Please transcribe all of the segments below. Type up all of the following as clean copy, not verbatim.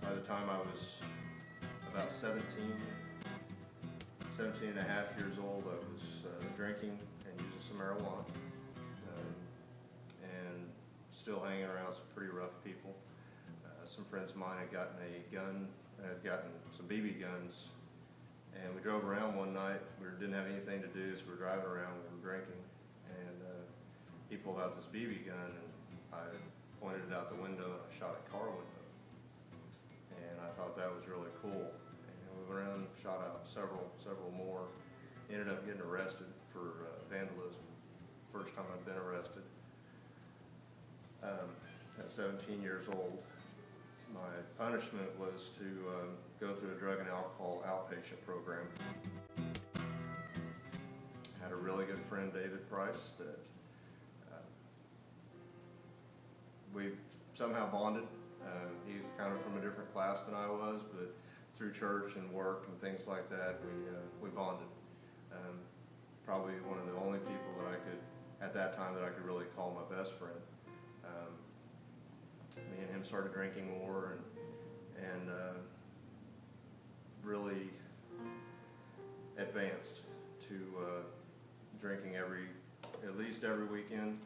By the time I was about 17 and a half years old, I was drinking and using some marijuana, and still hanging around some pretty rough people. Some friends of mine had gotten some BB guns, and we drove around one night. We didn't have anything to do, so we were driving around, we were drinking, and he pulled out this BB gun, and I pointed it out the window, and I shot a car window. And I thought that was really cool. And we went around and shot out several more. Ended up getting arrested for vandalism. First time I'd been arrested. At 17 years old, my punishment was to go through a drug and alcohol outpatient program. I had a really good friend, David Price, that we somehow bonded. He's kind of from a different class than I was, but through church and work and things like that, we bonded. Probably one of the only people that I could, at that time, that I could really call my best friend. Me and him started drinking more and really advanced to drinking at least every weekend.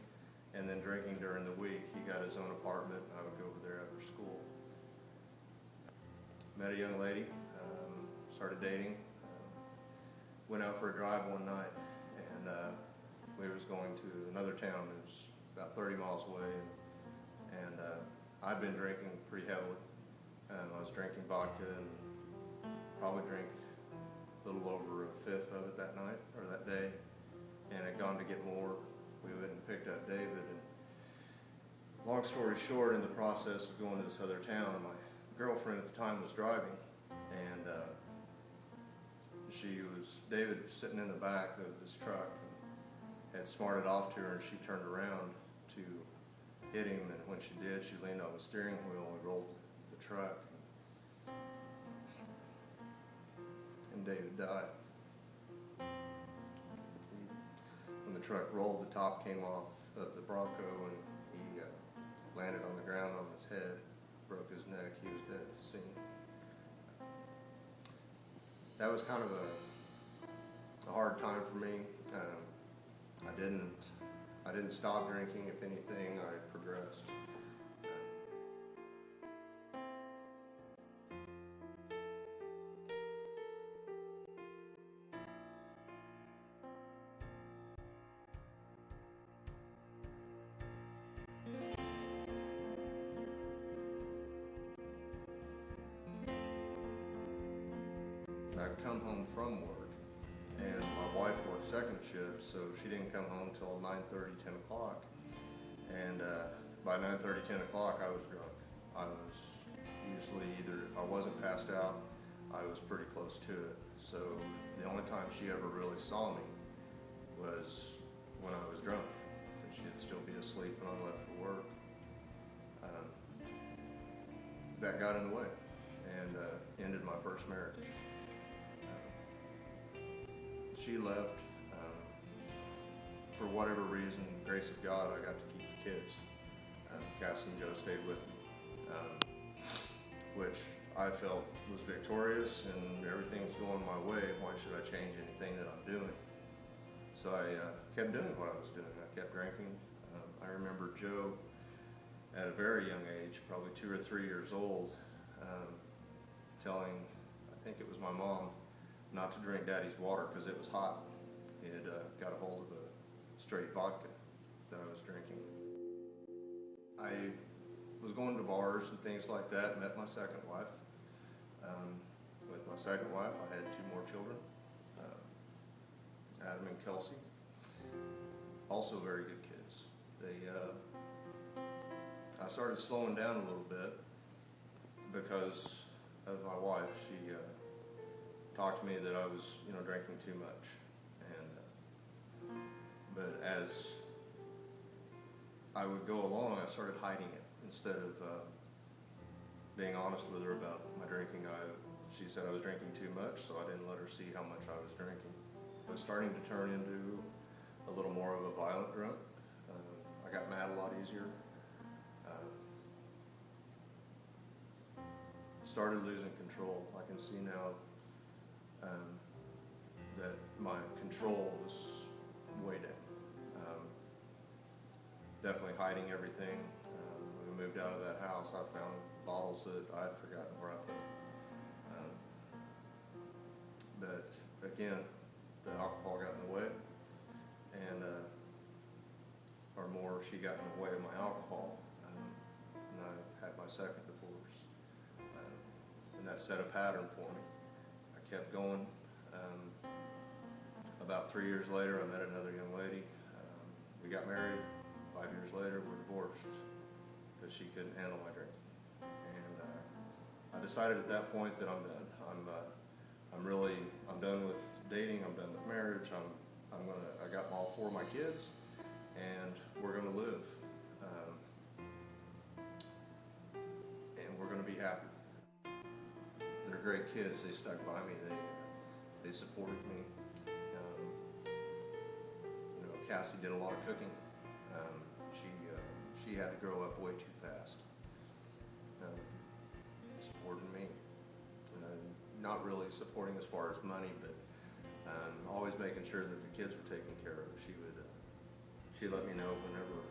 And then drinking during the week. He got his own apartment, and I would go over there after school. Met a young lady, started dating, went out for a drive one night, and we was going to another town. It was about 30 miles away, and I'd been drinking pretty heavily. I was drinking vodka and probably drank a little over a fifth of it that night, or that day, and had gone to get more. We went and picked up David, and long story short, in the process of going to this other town, my girlfriend at the time was driving, and David was sitting in the back of his truck and had smarted off to her, and she turned around to hit him, and when she did, she leaned on the steering wheel and rolled the truck, and David died. When the truck rolled, the top came off of the Bronco, and he landed on the ground on his head, broke his neck. He was dead at the scene. That was kind of a hard time for me. I didn't stop drinking. If anything, I progressed. I'd come home from work, and my wife worked second shift, so she didn't come home till 9:30, 10 o'clock. And by 9:30, 10 o'clock, I was drunk. I was usually either, if I wasn't passed out, I was pretty close to it. So the only time she ever really saw me was when I was drunk. She'd still be asleep when I left for work. That got in the way and ended my first marriage. She left. For whatever reason, grace of God, I got to keep the kids. Cassie and Joe stayed with me, which I felt was victorious, and everything was going my way. Why should I change anything that I'm doing? So I kept doing what I was doing. I kept drinking. I remember Joe, at a very young age, probably 2 or 3 years old, telling, I think it was my mom, not to drink Daddy's water because it was hot. He had got a hold of a straight vodka that I was drinking. I was going to bars and things like that, met my second wife. With my second wife, I had 2 more children, Adam and Kelsey. Also very good kids. I started slowing down a little bit because of my wife. She talked to me that I was, drinking too much, and but as I would go along, I started hiding it instead of being honest with her about my drinking. She said I was drinking too much, so I didn't let her see how much I was drinking. It was starting to turn into a little more of a violent drunk. I got mad a lot easier. Started losing control. I can see now that my control was way down. Definitely hiding everything. When we moved out of that house, I found bottles that I had forgotten where I put them. But again, the alcohol got in the way, and she got in the way of my alcohol, and I had my second divorce, and that set a pattern for me. I kept going. About 3 years later, I met another young lady. We got married. 5 years later, we're divorced because she couldn't handle my drinking. And I decided at that point that I'm done. I'm done with dating. I'm done with marriage. I got all 4 of my kids, and we're gonna live, and we're gonna be happy. They're great kids. They stuck by me. They supported me. Cassie did a lot of cooking. She had to grow up way too fast. Supporting me. Not really supporting as far as money, but always making sure that the kids were taken care of. She'd let me know whenever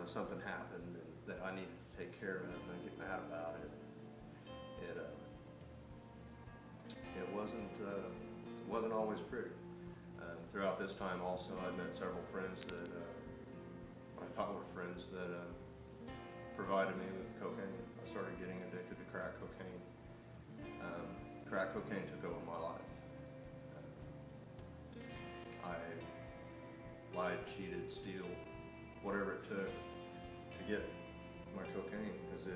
something happened and that I needed to take care of it, and I'd get mad about it. It wasn't always pretty. Throughout this time also, I met several friends that I thought were friends that provided me with cocaine. I started getting addicted to crack cocaine. Crack cocaine took over my life. I lied, cheated, steal, whatever it took to get my cocaine, because